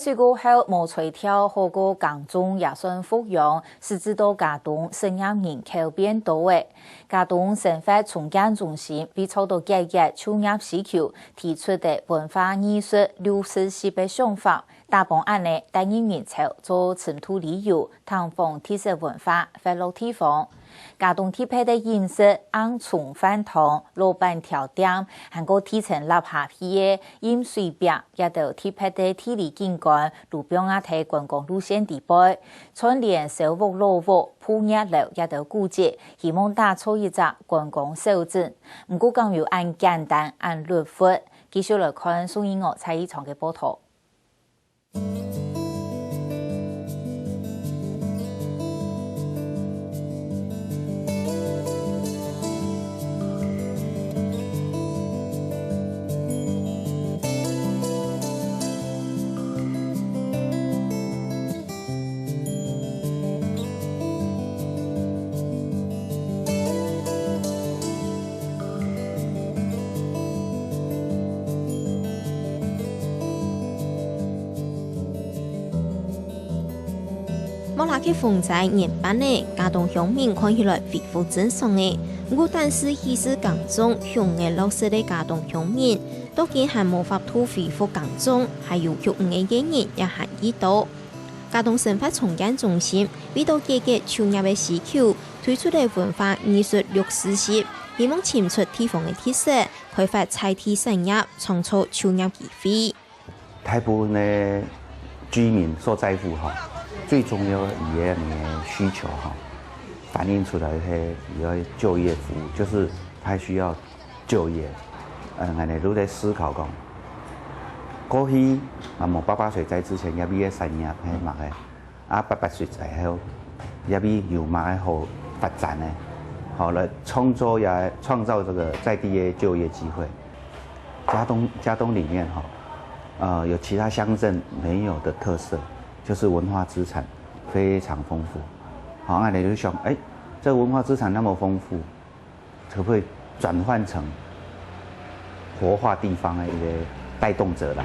水过后无垂条好过港中也算复用，是指到家东生养人口变多诶。家东生活重建中心被抽到几个创业需求提出的文化艺术60系的想法，大半案呢带领人潮做尘土旅游、探访特色文化、发落地方。家东特配的饮食按重饭堂、老板条店，还个提成立下批的饮水饼，也都特配的体力景观、路边啊睇观光路线地带，串联小屋、老屋、铺业楼也都顾及，希望打造一个观光小镇。唔过讲要按简单、按律法，继续来看宋英娥蔡依创嘅报道。莫拉克风在年版的家东乡民看起来恢复正常的，但是意思港中乡的落实的家东乡民，到今还无法度恢复港中，还有育的演员也还遇到。家东生活重建中心为到解决创业的需求，推出的文化艺术60系，希望牵出地方的特色，开发在地产业，创造创业机会。大部分的居民所在乎最重要的需求反映出来的就业服务，就是他需要就业。我哋都在思考讲，过去冇88岁在之前，也比嘅产业係嘛嘅，88岁在後，也比有嘛好發展呢，好來創造這個在地嘅就業機會。嘉東裡面有其他鄉鎮沒有的特色。就是文化資產非常豐富，好，我哋就想，這個文化資產那麼豐富，可不可以轉換成活化地方的一個帶動者啦？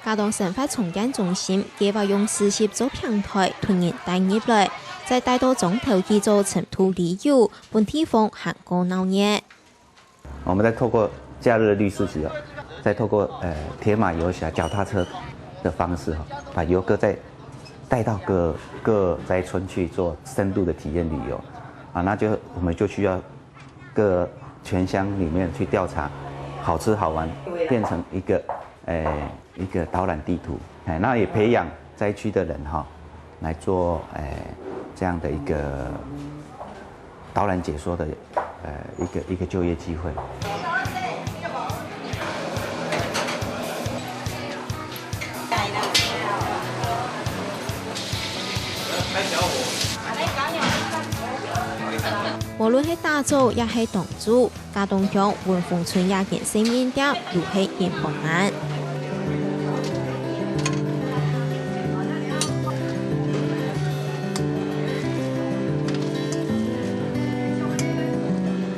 家東生活重建中心計劃用40做平台，推人帶入來，再帶到中頭去做塵土旅遊，本地方行過鬧熱。我們再透過假日綠市集再透過鐵馬遊俠、腳踏車的方式把遊客再帶到各災村去做深度的體驗旅遊，那我們就需要各全鄉裡面去調查，好吃好玩，變成一個導覽地圖，那也培養災區的人來做這樣的一個導覽解說的一個就業機會。無論係打造也係當主，家東鄉文峰村也見生面店如係嚴平安。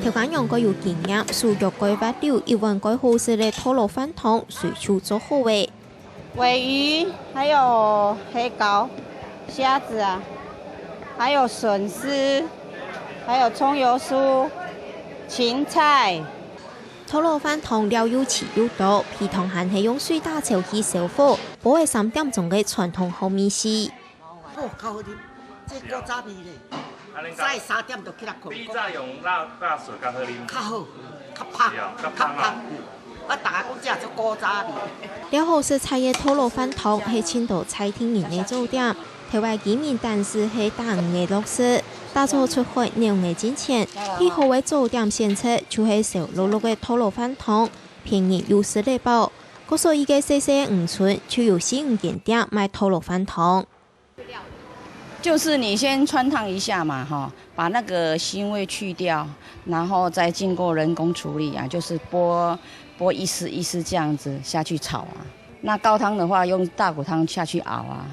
條間用個有經驗，數據規劃了1萬個好食的拖羅飯湯，隨處做好味。鮪魚，還有黑膏、蝦子啊，還有筍絲。還有蔥油酥、芹菜。拖羅飯湯料又齊又多，皮湯還係用水打炒去燒火，保係3點鐘嘅傳統好美食。較好啉，這古早味咧，早3點就起來困。比早用辣水較好啉。較好，較香，較香。我大家講這做古早味。料好食菜嘅拖羅飯湯係青島菜廳人嘅做點。台灣居民但是係大魚嘅落實，打造出海牛嘅金錢。以後嘅早點選擇就係小綠綠嘅拖羅飯湯，便宜又食得飽。嗰所以嘅細細5寸就有4-5間店賣拖羅飯湯。就是你先汆燙一下嘛，把那個腥味去掉，然後再經過人工處理啊，就是剝一絲一絲這樣子下去炒啊。那高湯的話，用大骨湯下去熬啊。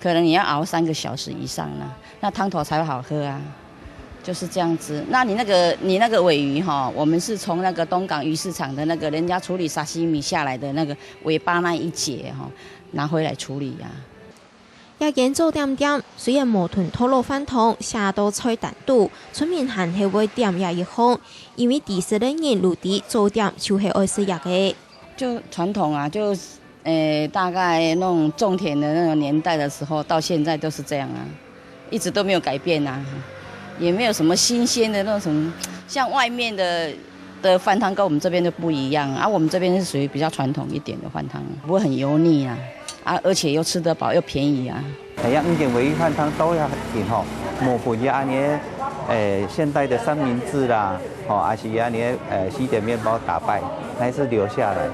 可能你要熬3個小時以上啦，那湯頭才會好喝啊，就是這樣子。那你那個鮪魚我們是從那個東港魚市場的那個人家處理沙西米下來的那個尾巴那一節拿回来处理呀。夜間做點點，雖然無囤吐露飯桶，下到菜單度，村民還係會點也一項，因為第四人陸地做點就是愛食藥嘅。就傳統啊，就大概那種種田的那種年代的時候，到現在都是這樣啊，一直都沒有改變啊，也沒有什麼新鮮的那種，像外面的飯湯跟我們這邊就不一樣啊，我們這邊是屬於比較傳統一點的飯湯，不會很油膩啊。而且又吃得飽又便宜啊！係啊，5件鮪魚飯湯都有件吼，無分嘅安尼現代的三明治啦，還是安尼西點麵包打敗，還是留下來，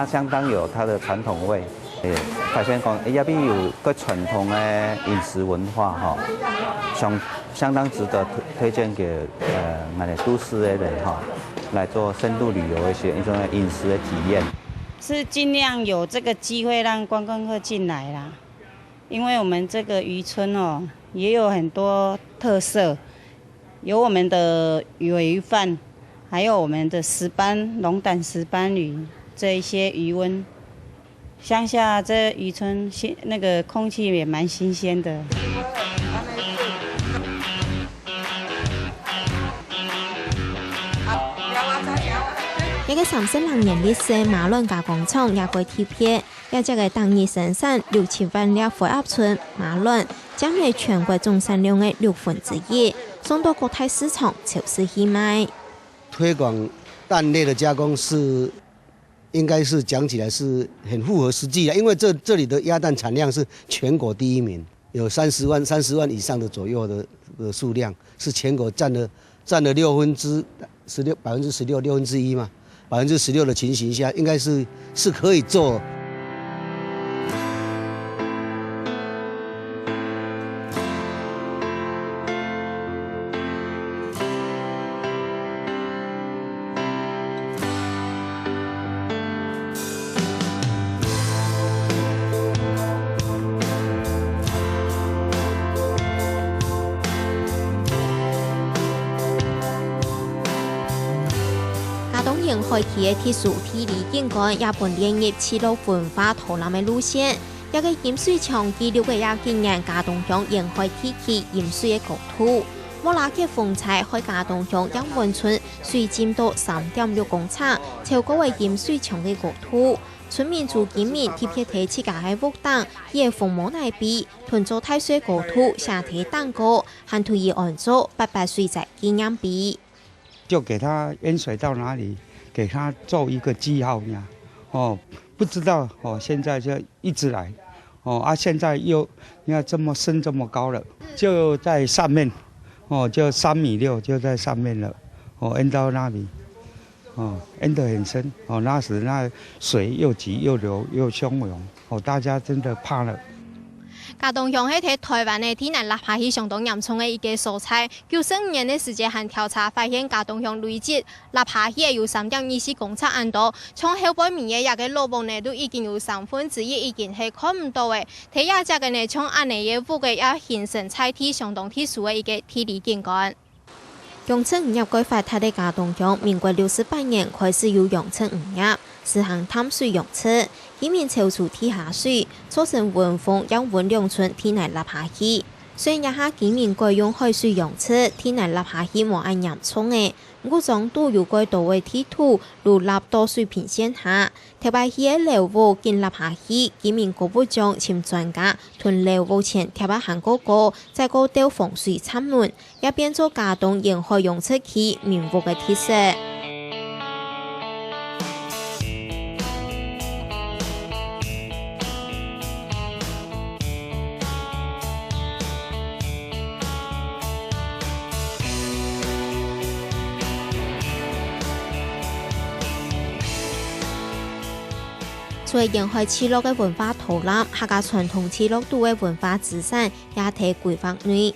相當有它的傳統味。頭先講，也比有個傳統嘅飲食文化相當值得推薦給我哋都市的人來做深度旅遊一種飲食的體驗。是盡量有這個機會讓觀光客進來啦，因為我們這個漁村哦，也有很多特色，有我們的鮪魚飯，還有我們的石斑、龍膽石斑魚這一些魚塭，鄉下這漁村那個空氣也蠻新鮮的。一個30年歷史馬崙加工廠也會貼片，一隻嘅當年生產6-7萬粒火鴨春馬崙，佔係全國總產量嘅1/6，送到國泰市場超市去賣。推廣蛋類的加工是，應該是講起來是很符合實際的，因為這裡的鴨蛋產量是全國第1名，有30萬以上的左右的數量，是全國佔了16%嘛。16%的情形下，應該是可以做。開啟嘅鐵樹體理景觀，日本連日記錄文化導覽嘅路線，一個鹽水廠記錄嘅廿幾年嘉東鄉沿海地區鹽水嘅國土，莫拉克風采喺嘉東鄉養溫村水佔到3.6公尺，超過為鹽水廠嘅國土。村民住居民特別提自家嘅屋頂，野風毛內壁囤做太水國土，下體蛋糕，還推以安做800歲仔紀念碑。就給他淹水到哪裡？給他做一個記號呀，不知道現在就一直來，現在又你看這麼深這麼高了，就在上面，就3.6米就在上面了，淹到那裡，淹得很深，那時那水又急又流又洶湧，大家真的怕了。嘉東鄉係台灣嘅天然立下起相當嚴重嘅一個所在，95年嘅時間還調查發現嘉東鄉累積立下起有3.24公尺咁多，從後背面嘅一個路網呢都已經有1/3已經係看唔到嘅，睇下隻嘅呢從安尼嘅屋嘅也形成菜體相當特殊嘅一個地理景觀。陽春5月改發泰的嘉東鄉，民國68年開始有陽春5月，實行淡水養殖，以免超出地下水，造成溫風養溫兩村天然立下起。雖然一下居民改用海水養殖，天然立下起冇咁嚴重嘅，不過總都有改到位地圖，如立到水平線下，特別係流污建立下起，居民各部長請專家屯流污前特別行個，再個調防水參門，也變做嘉東沿海養殖區名物嘅特色。除了沿海記錄嘅文化導覽，客家傳統記錄度嘅文化資產也喺規劃內。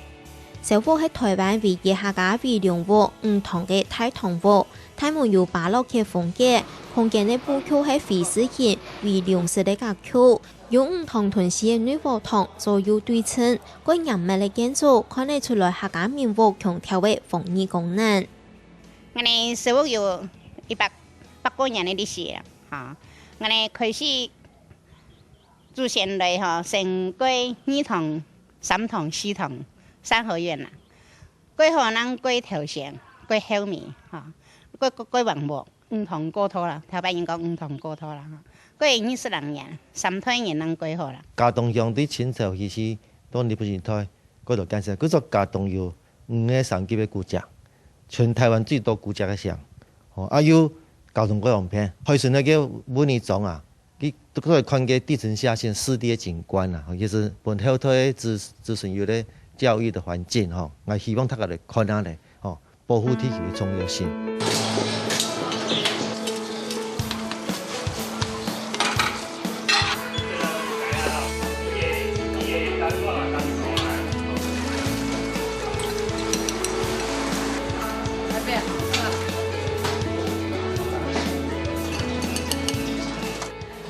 首府喺台灣唯一客家微量屋唔同嘅大同屋，他們有巴洛克風格，空間嘅布局係非自然微量式嘅格局，用唔同屯式嘅女和堂左右對稱，個嚴密嘅建築看得出來客家民屋強調嘅防禦功能。我哋首府有100多年嘅歷史啦，嚇。我哋開始祖先类吼，先过2堂、3堂、4堂3合院啦。过后咱过头前，过后面吼，过王木5堂过头啦，头摆应讲5堂过头啦。过20年，3胎年咱过好啦。嘉东乡伫清朝其实当日不是胎，嗰度建设，叫做嘉东有5个3级的古迹，全台湾最多古迹嘅乡。啊有交通过方便，海顺那个武尼庄啊，佢都可以看个地层下陷4D 的景观啊，就是本后头的子孙有咧教育的环境吼，我希望大家来看下咧，吼保护地球的重要性。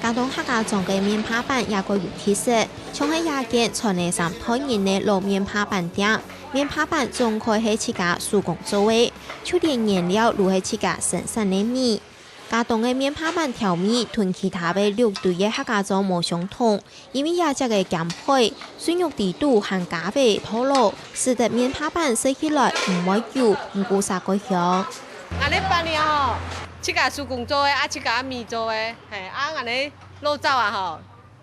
嘉东客家庄嘅面趴板也個有特色，像喺夜間傳嚟3台人嘅老面趴板店，面趴板總可以係自家手工做嘅，就連原料都係自家生產嘅米。嘉東嘅面趴板調味同其他嘅6隊嘅客家莊無相同，因為也隻嘅鹹配、酸肉地度和加味討路，使得面趴板食起來唔會油，唔過殺個香。啊，你辦理吼，自家手工做嘅，自家米做嘅，係安尼肉燥啊吼，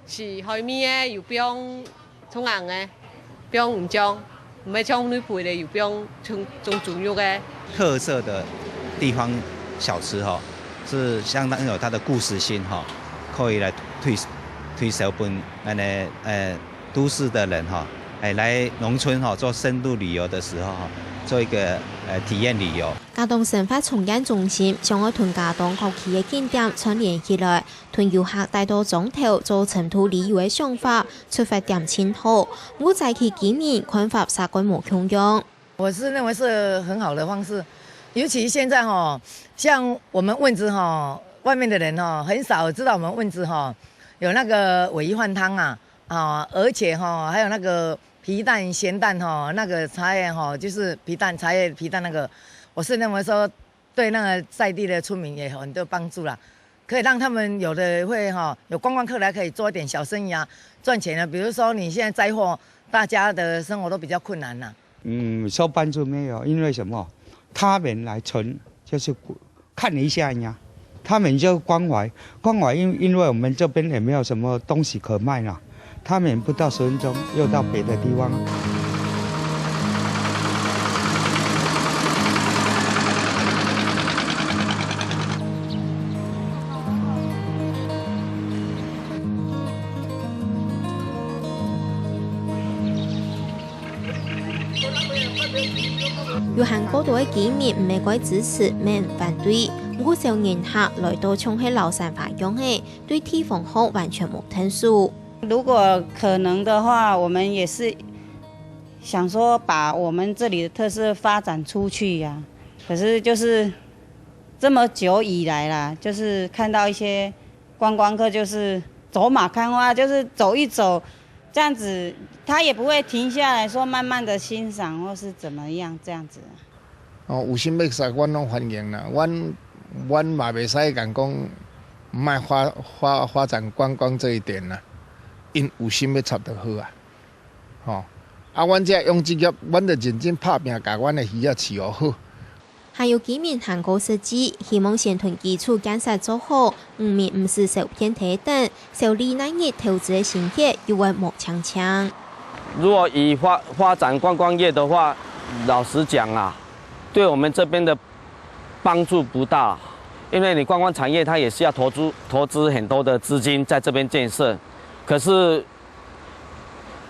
是海米嘅，又不用沖硬嘅，不用唔漿，唔係沖女配嘅，又不用沖豬肉嘅。特色的地方小吃哈，是相当有它的故事性哈，可以来推销本都市的人哈，来农村哈做深度旅游的时候哈，做一个体验旅游。嘉東生發重建中心將我同嘉東各區嘅景點串聯起來，同遊客帶到莊頭做長途旅遊嘅想法，出發點前好，我在其幾年看法殺鬼無窮用。我是認為是很好的方式，尤其現在哈，像我們汶澤哈，外面的人哈很少知道我們汶澤哈有那個鮪魚飯湯啊，而且哈還有那個皮蛋鹹蛋哈，那個茶葉哈就是茶葉皮蛋那個。我是認為說，對那個在地的村民也有很多幫助啦，可以讓他們有的會有觀光客來可以做一點小生意啊，賺錢啊。比如說你現在災禍，大家的生活都比較困難啦。受幫助沒有，因為什麼？他們來村就是看一下呀，他們就關懷，因為我們這邊也沒有什麼東西可賣啦，他們不到10分鐘又到別的地方。有限高度嘅居民唔係鬼支持，咩唔反對。唔少人客來到衝喺老山法用嘅，對地方好完全冇聽數。如果可能的話，我們也是想說把我們這裡的特色發展出去呀。可是就是這麼久以來啦，就是看到一些觀光客就是走馬看花，就是走一走，這樣子。他也不會停下來說慢慢的欣賞或是怎麼樣這樣子。哦，有心要使，阮攏歡迎啦。阮嘛袂使講唔愛發展觀光這一點啦，因有心要插就好啊。吼，啊，阮這養殖業，阮就認真拍拼，甲阮的魚仔飼好好。還有幾面韓國設計，希望先屯基礎建設做好，面唔是受天體等，受理那日投資的心血又會冇強強。如果以發展觀光業的話，老實講啊，對我們這邊的幫助不大，因為你觀光產業它也是要投資很多的資金在這邊建設，可是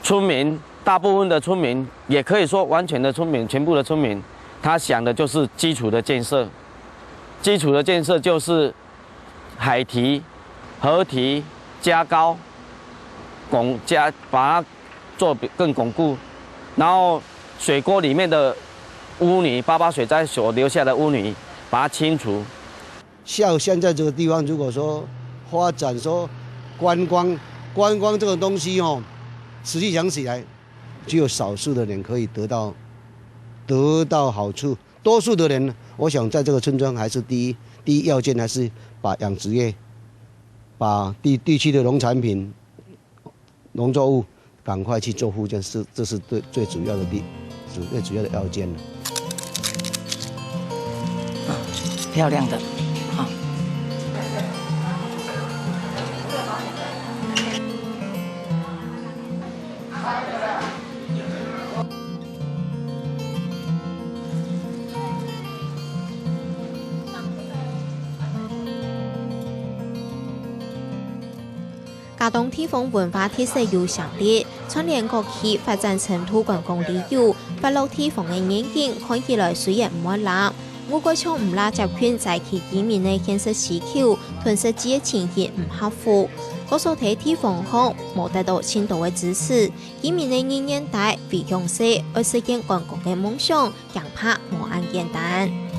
村民大部分的村民，也可以說完全的村民，全部的村民，他想的就是基礎的建設，基礎的建設就是海堤、河堤加高，把它做更鞏固，然後水溝裡面的污泥、八八水災所留下的污泥，把它清除。像現在這個地方，如果說發展說觀光這個東西哦，實際講起來，只有少數的人可以得到好處，多數的人，我想在這個村莊還是第一要件還是把養殖業，把地區的農產品。农作物赶快去做复健，这是最主要的最主要的要件了。漂亮的，好。嘉东地方文化特色有强烈，串联各区发展成都观光旅游，八路地方的眼睛看起来虽然唔辣，我個從唔辣集團在其居民的建設需求、囤實際的情形唔克服，嗰所睇地方方冇得到青島的支持，居民的年年大為向西，而實現觀光的夢想，恐怕冇咁簡單。